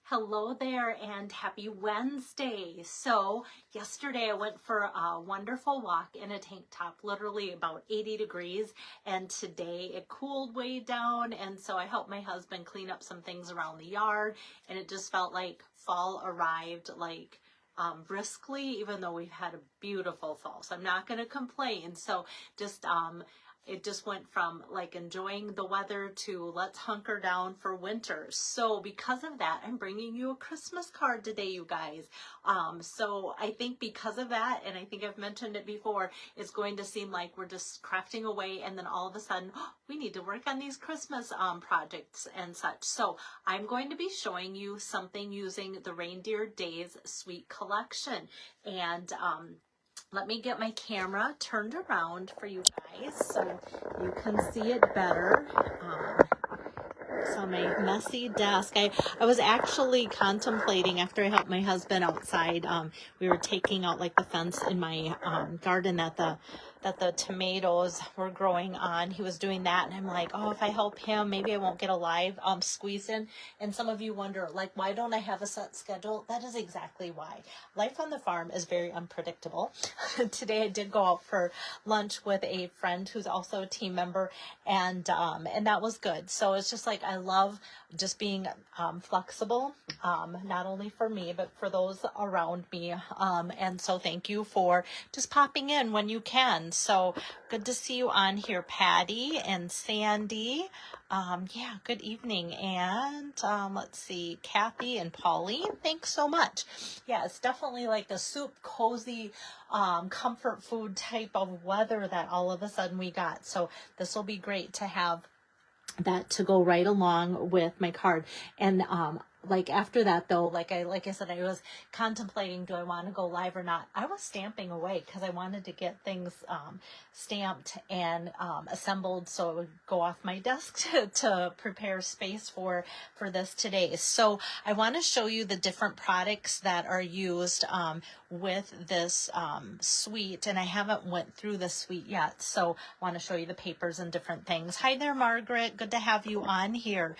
Hello there and happy Wednesday. So yesterday I went for a wonderful walk in a tank top, literally about 80 degrees. And today it cooled way down. And so I helped my husband clean up some things around the yard. And it just felt like fall arrived briskly, even though we've had a beautiful fall. So I'm not going to complain. So just, it just went from like enjoying the weather to let's hunker down for winter. So because of that, I'm bringing you a Christmas card today, you guys. So I think because of that, and I think I've mentioned it before, it's going to seem like we're just crafting away, and then all of a sudden, we need to work on these Christmas projects and such. So I'm going to be showing you something using the Reindeer Days Sweet Collection. And let me get my camera turned around for you guys so you can see it better. So my messy desk, I was actually contemplating after I helped my husband outside, we were taking out like the fence in my garden that the tomatoes were growing on. He was doing that, and I'm like, oh, if I help him, maybe I won't get a live squeeze in. And some of you wonder, like, why don't I have a set schedule? That is exactly why. Life on the farm is very unpredictable. Today I did go out for lunch with a friend who's also a team member, and that was good. So it's just like, I love just being flexible, not only for me, but for those around me. And so thank you for just popping in when you can. So good to see you on here, Patty and Sandy. Yeah, good evening. And let's see, Kathy and Pauline, thanks so much. Yeah, it's definitely like a soup, cozy, comfort food type of weather that all of a sudden we got. So this will be great to have that to go right along with my card. And like after that though, like I said, I was contemplating, do I want to go live or not? I was stamping away because I wanted to get things stamped and assembled so it would go off my desk to prepare space for this today. So I want to show you the different products that are used with this suite, and I haven't went through the suite yet, so I want to show you the papers and different things. Hi there, Margaret. Good to have you on here.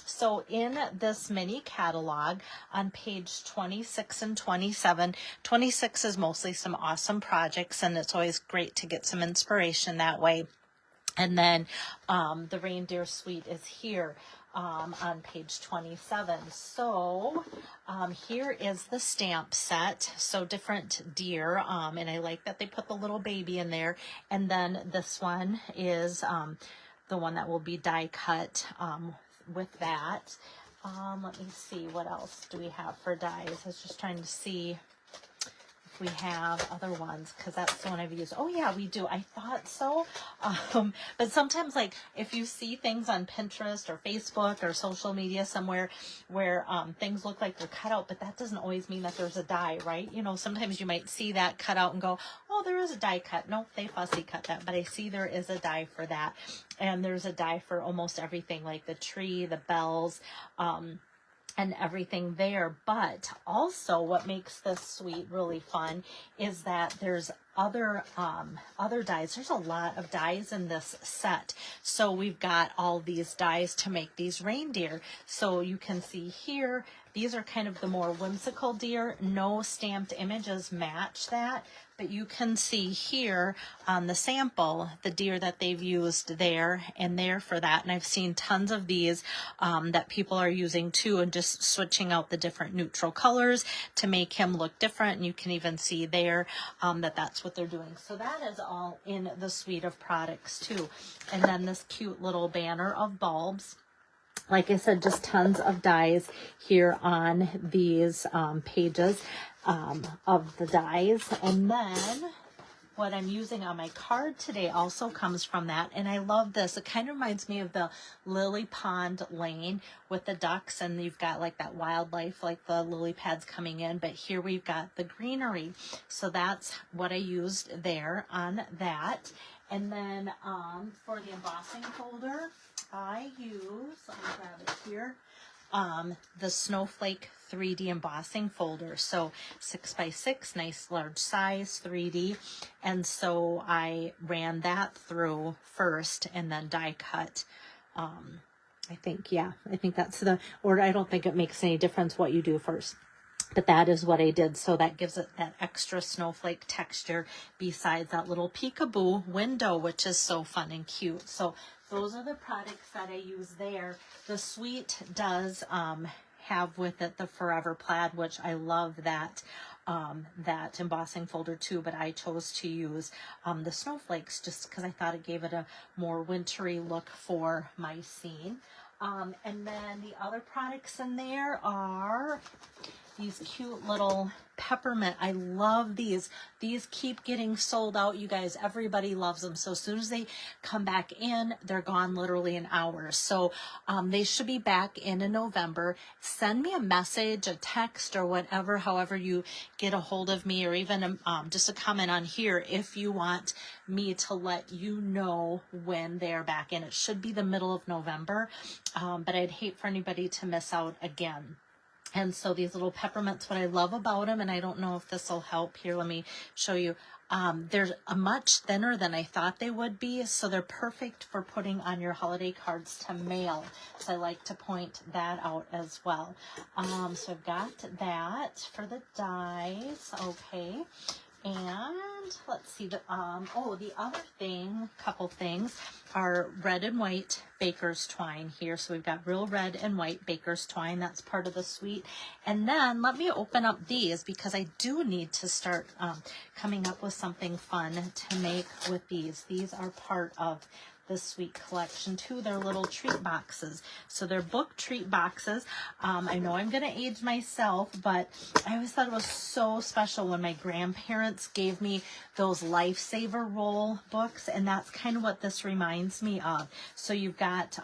So in this mini catalog on page 26 and 27, 26 is mostly some awesome projects, and it's always great to get some inspiration that way. And then the reindeer suite is here on page 27. So here is the stamp set. So different deer, and I like that they put the little baby in there. And then this one is the one that will be die cut with that. Let me see, what else do we have for dies? I was just trying to see if we have other ones, because that's the one I've used. Oh yeah, we do. I thought so. But sometimes, like, if you see things on Pinterest or Facebook or social media somewhere where things look like they're cut out, but that doesn't always mean that there's a die, right? You know, sometimes you might see that cut out and go, oh, there is a die cut. Nope, they fussy cut that. But I see there is a die for that. And there's a die for almost everything, like the tree, the bells, and everything there. But also what makes this suite really fun is that there's other dies. There's a lot of dies in this set. So we've got all these dies to make these reindeer. So you can see here, these are kind of the more whimsical deer. No stamped images match that, but you can see here on the sample, the deer that they've used there and there for that. And I've seen tons of these that people are using too, and just switching out the different neutral colors to make him look different. And you can even see there that that's what they're doing. So that is all in the suite of products too. And then this cute little banner of bulbs. Like I said, just tons of dies here on these pages of the dies. And then what I'm using on my card today also comes from that. And I love this. It kind of reminds me of the lily pond lane with the ducks, and you've got like that wildlife, like the lily pads coming in, but here we've got the greenery. So that's what I used there on that. And then for the embossing folder, I use, let me grab it here, the Snowflake 3D embossing folder. So 6x6, nice large size, 3D. And so I ran that through first and then die cut I think, yeah, I think that's the order. I don't think it makes any difference what you do first. But that is what I did. So that gives it that extra snowflake texture besides that little peekaboo window, which is so fun and cute. So those are the products that I use there. The Sweet does have with it the Forever Plaid, which I love that that embossing folder too, but I chose to use the snowflakes just because I thought it gave it a more wintry look for my scene. And then the other products in there are these cute little peppermint. I love these. These keep getting sold out, you guys. Everybody loves them. So as soon as they come back in, they're gone literally in hours. So they should be back in November. Send me a message, a text, or whatever, however you get a hold of me, or even just a comment on here if you want me to let you know when they're back in. It should be the middle of November, but I'd hate for anybody to miss out again. And so these little peppermints, what I love about them, and I don't know if this will help here, let me show you. They're much thinner than I thought they would be, so they're perfect for putting on your holiday cards to mail. So I like to point that out as well. So I've got that for the dies, okay. And let's see, the other thing, couple things, are red and white baker's twine here. So we've got real red and white baker's twine. That's part of the Sweet. And then let me open up these because I do need to start coming up with something fun to make with these. These are part of the Sweet collection too. They're little treat boxes. So they're book treat boxes. I know I'm going to age myself, but I always thought it was so special when my grandparents gave me those Lifesaver roll books, and that's kind of what this reminds me of. So you've got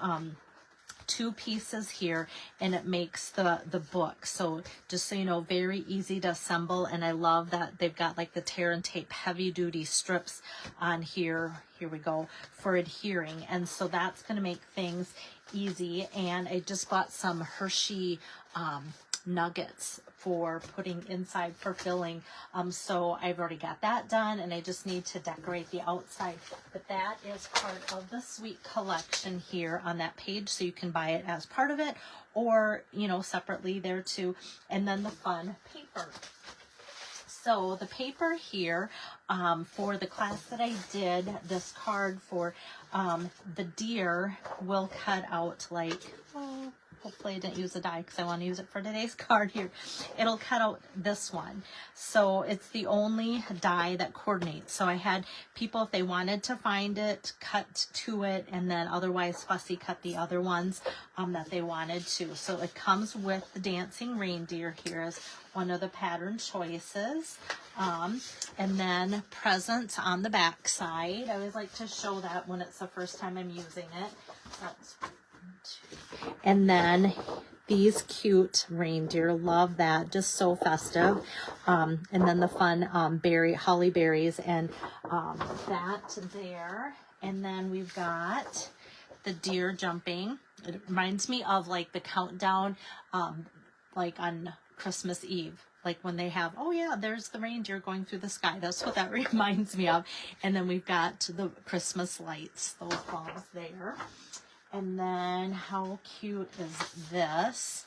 two pieces here, and it makes the book. So just so you know, very easy to assemble, and I love that they've got like the tear and tape heavy duty strips on here. Here we go, for adhering, and so that's going to make things easy. And I just bought some Hershey nuggets for putting inside for filling, so I've already got that done, and I just need to decorate the outside. But that is part of the Sweet collection here on that page, so you can buy it as part of it, or you know, separately there too. And then the fun paper. So the paper here, for the class that I did, this card for the deer will cut out like, oh, hopefully I didn't use a die because I want to use it for today's card here. It'll cut out this one. So it's the only die that coordinates. So I had people, if they wanted to find it, cut to it, and then otherwise fussy cut the other ones that they wanted to. So it comes with the dancing reindeer here as one of the pattern choices. And then presents on the back side. I always like to show that when it's the first time I'm using it. That's one, two. And then these cute reindeer, love that, just so festive. And then the fun holly berries, and that there. And then we've got the deer jumping. It reminds me of like the countdown, like on Christmas Eve, like when they have, oh yeah, there's the reindeer going through the sky. That's what that reminds me of. And then we've got the Christmas lights, those balls there. And then how cute is this?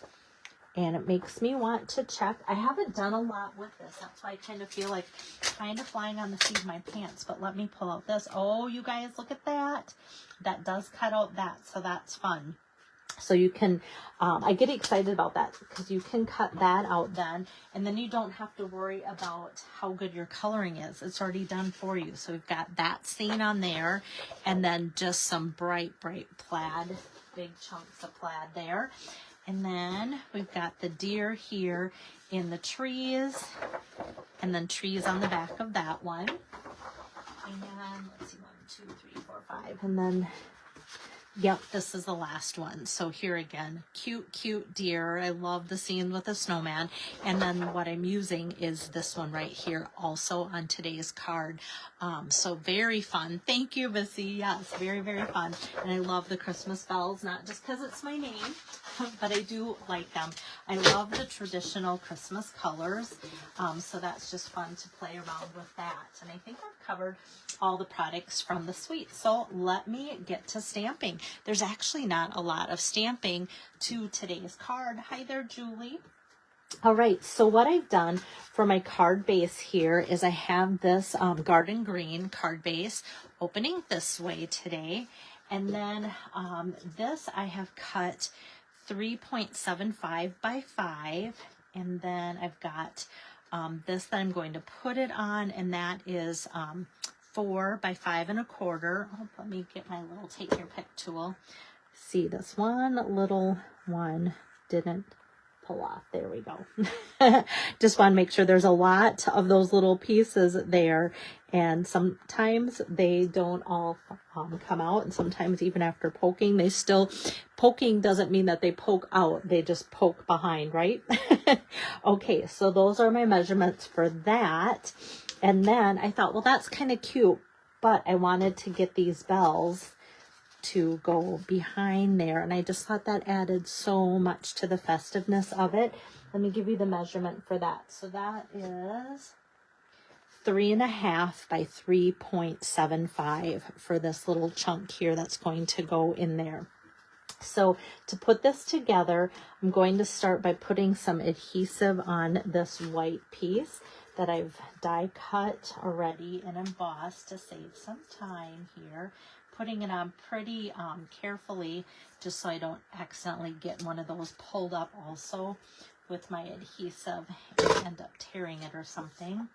And it makes me want to check. I haven't done a lot with this. That's why I kind of feel like kind of flying on the seat of my pants. But let me pull out this. Oh, you guys, look at that. That does cut out that, so that's fun. So you can, I get excited about that because you can cut that out then, and then you don't have to worry about how good your coloring is. It's already done for you. So we've got that scene on there, and then just some bright plaid, big chunks of plaid there. And then we've got the deer here in the trees, and then trees on the back of that one. And let's see, 1, 2, 3, 4, 5, and then yep, this is the last one. So here again, cute deer. I love the scene with the snowman. And then what I'm using is this one right here, also on today's card. So very fun. Thank you, Missy. Yes, very fun. And I love the Christmas bells, not just because it's my name, but I do like them. I love the traditional Christmas colors. So that's just fun to play around with that. And I think I've covered all the products from the Sweet. So let me get to stamping. there's actually not a lot of stamping to today's card. Hi there, Julie. All right, so what I've done for my card base here is I have this garden green card base opening this way today. And then this I have cut 3.75 by 5. And then I've got this that I'm going to put it on, and that is 4 by 5 1/4. Oh, let me get my little take your pick tool. See, this one little one didn't pull off. There we go. Just want to make sure there's a lot of those little pieces there, and sometimes they don't all come out, and sometimes even after poking, they still, poking doesn't mean that they poke out, they just poke behind, right? Okay, so those are my measurements for that. And then I thought, well, that's kind of cute, but I wanted to get these bells to go behind there, and I just thought that added so much to the festiveness of it. Let me give you the measurement for that. So that is 3.5 by 3.75 for this little chunk here that's going to go in there. So to put this together, I'm going to start by putting some adhesive on this white piece that I've die cut already and embossed to save some time here. Putting it on pretty carefully, just so I don't accidentally get one of those pulled up also with my adhesive and end up tearing it or something.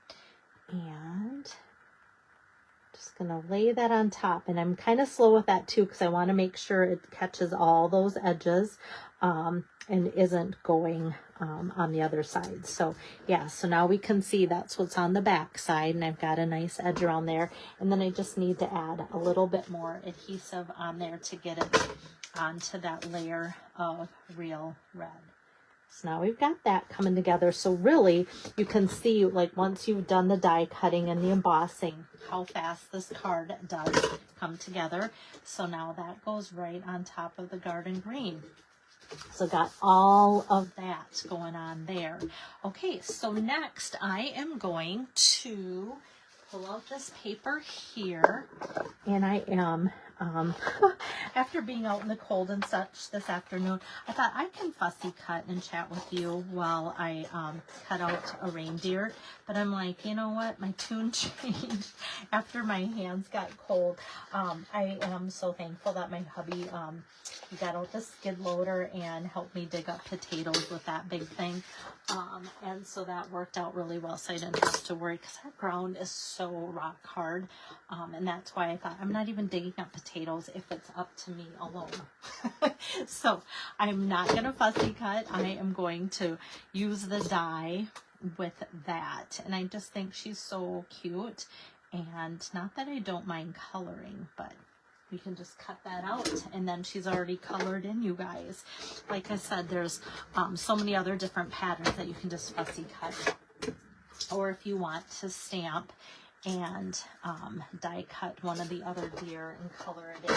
And just gonna lay that on top, and I'm kind of slow with that too because I want to make sure it catches all those edges and isn't going on the other side. So yeah, so now we can see that's what's on the back side, and I've got a nice edge around there, and then I just need to add a little bit more adhesive on there to get it onto that layer of real red. So now we've got that coming together. So really you can see, like, once you've done the die cutting and the embossing, how fast this card does come together. So now that goes right on top of the garden green. So got all of that going on there. Okay, so next I am going to pull out this paper here, and I am, after being out in the cold and such this afternoon, I thought I can fussy cut and chat with you while I cut out a reindeer. But I'm like, you know what? My tune changed after my hands got cold. I am so thankful that my hubby got out the skid loader and helped me dig up potatoes with that big thing. And so that worked out really well, so I didn't have to worry, because our ground is so rock hard. And that's why I thought, I'm not even digging up potatoes if it's up to me alone. So I'm not going to fussy cut. I am going to use the die with that. And I just think she's so cute. And not that I don't mind coloring, but we can just cut that out, and then she's already colored in, you guys. Like I said, there's so many other different patterns that you can just fussy cut. Or if you want to stamp and die cut one of the other deer and color it in,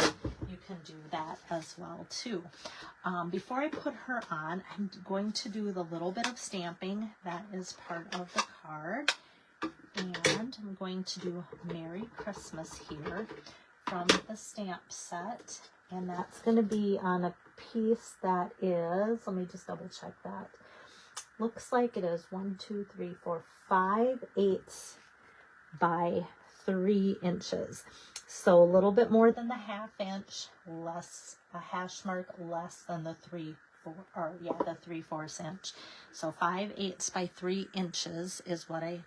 you can do that as well too. Before I put her on, I'm going to do the little bit of stamping that is part of the card. And I'm going to do Merry Christmas here from the stamp set, and that's going to be on a piece that is, let me just double check that, looks like it is 5/8 by 3 inches, so a little bit more than the 1/2 inch, less a hash mark less than the 3/4 inch. So 5/8 by 3 inches is what I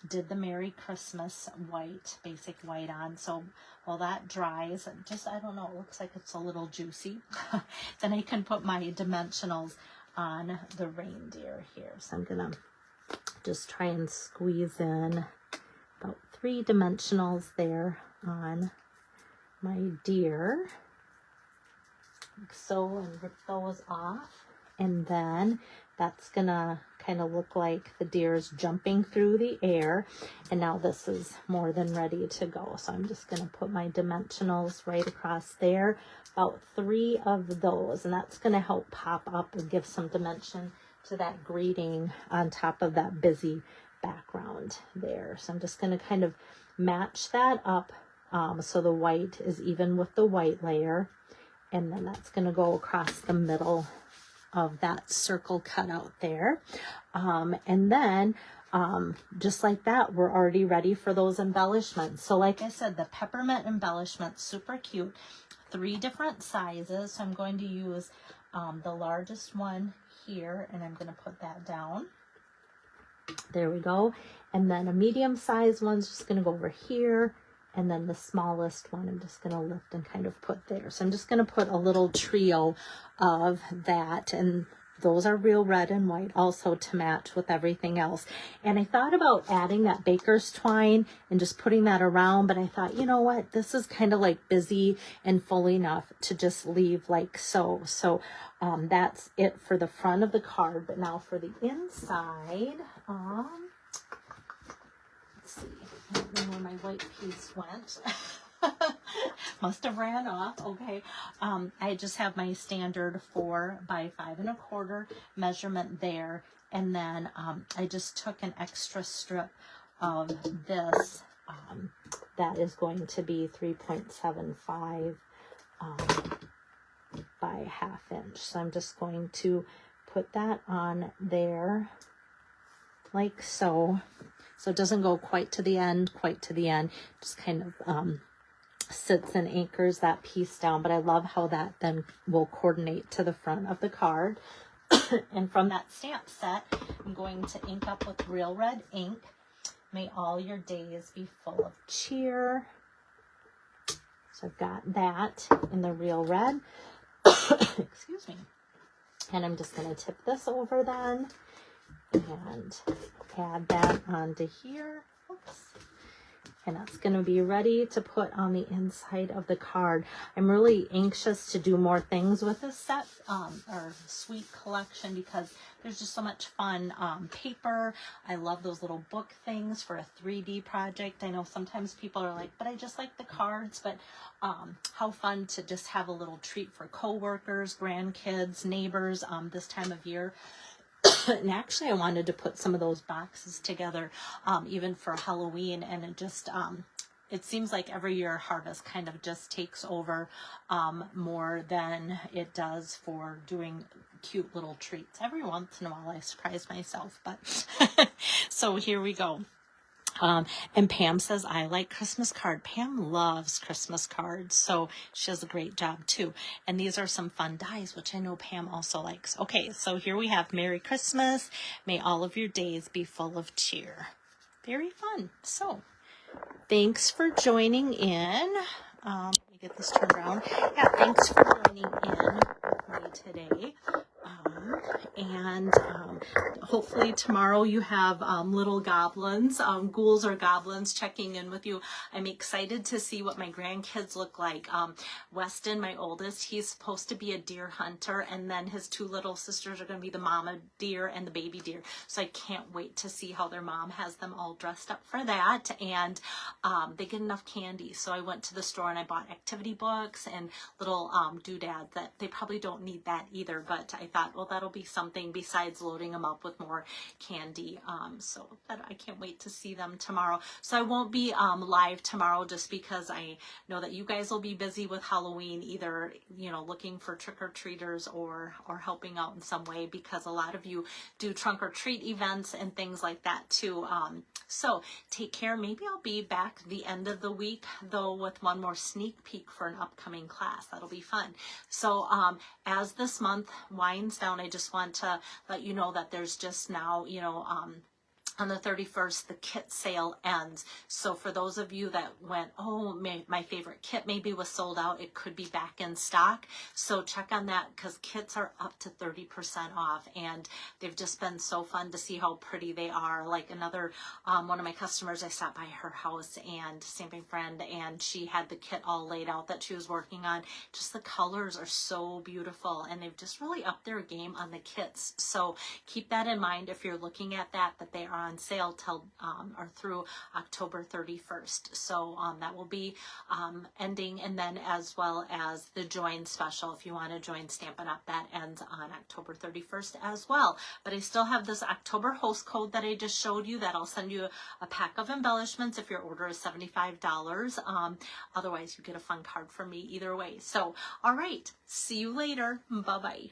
did the Merry Christmas white, basic white on. So while that dries, just, I don't know, it looks like it's a little juicy. Then I can put my dimensionals on the reindeer here. So I'm gonna just try and squeeze in about 3 dimensionals there on my deer. Like so, and rip those off. And then that's gonna kind of look like the deer's jumping through the air. And now this is more than ready to go. So I'm just gonna put my dimensionals right across there, about 3 of those. And that's gonna help pop up and give some dimension to that greeting on top of that busy background there. So I'm just gonna kind of match that up so the white is even with the white layer. And then that's going to go across the middle of that circle cut out there. And then just like that, we're already ready for those embellishments. So like I said, the peppermint embellishment, super cute. 3 different sizes. So I'm going to use the largest one here, and I'm going to put that down. There we go. And then a medium sized one's just going to go over here. And then the smallest one, I'm just going to lift and kind of put there. So I'm just going to put a little trio of that. And those are real red and white also to match with everything else. And I thought about adding that baker's twine and just putting that around. But I thought, you know what? This is kind of like busy and full enough to just leave like so. So that's it for the front of the card. But now for the inside, let's see. I don't know where my white piece went. Must have ran off. Okay. I just have my standard 4 by 5 1/4 measurement there. And then I just took an extra strip of this. That is going to be 3.75 by 1/2 inch. So I'm just going to put that on there like so. So it doesn't go quite to the end, just kind of sits and anchors that piece down. But I love how that then will coordinate to the front of the card. And from that stamp set, I'm going to ink up with real red ink. May all your days be full of cheer. So I've got that in the real red. Excuse me. And I'm just going to tip this over then and add that onto here. Oops. And that's going to be ready to put on the inside of the card. I'm really anxious to do more things with this set or sweet collection because there's just so much fun paper. I love those little book things for a 3D project. I know sometimes people are like, but I just like the cards. But how fun to just have a little treat for coworkers, grandkids, neighbors this time of year. And actually I wanted to put some of those boxes together even for Halloween, and it just it seems like every year harvest kind of just takes over more than it does for doing cute little treats. Every once in a while I surprise myself, but so here we go. And Pam says, I like Christmas card. Pam loves Christmas cards, so she does a great job too. And these are some fun dies, which I know Pam also likes. Okay, so here we have Merry Christmas. May all of your days be full of cheer. Very fun. So thanks for joining in. Let me get this turned around. Yeah, thanks for joining in with me today. And hopefully tomorrow you have little goblins, ghouls or goblins checking in with you. I'm excited to see what my grandkids look like. Weston, my oldest, he's supposed to be a deer hunter, and then his 2 little sisters are going to be the mama deer and the baby deer. So I can't wait to see how their mom has them all dressed up for that. And they get enough candy. So I went to the store and I bought activity books and little doodads that they probably don't need that either. But I thought, well, that'll be something besides loading them up with more candy. So that I can't wait to see them tomorrow. So I won't be live tomorrow just because I know that you guys will be busy with Halloween, either, you know, looking for trick-or-treaters or helping out in some way, because a lot of you do trunk-or-treat events and things like that too. So take care. Maybe I'll be back the end of the week though with one more sneak peek for an upcoming class. That'll be fun. So as this month winds down, I just want to let you know that there's just now, you know, on the 31st, the kit sale ends. So for those of you that went, oh, my favorite kit maybe was sold out, it could be back in stock. So check on that, because kits are up to 30% off, and they've just been so fun to see how pretty they are. Like another, one of my customers, I stopped by her house and stamping friend, and she had the kit all laid out that she was working on. Just the colors are so beautiful, and they've just really upped their game on the kits. So keep that in mind if you're looking at that they are on sale till or through October 31st. So that will be ending, and then as well as the join special, if you want to join Stampin' Up, that ends on October October 31st as well. But I still have this October host code that I just showed you that I'll send you a pack of embellishments if your order is $75. Otherwise, you get a fun card from me either way. So, all right, see you later. Bye-bye.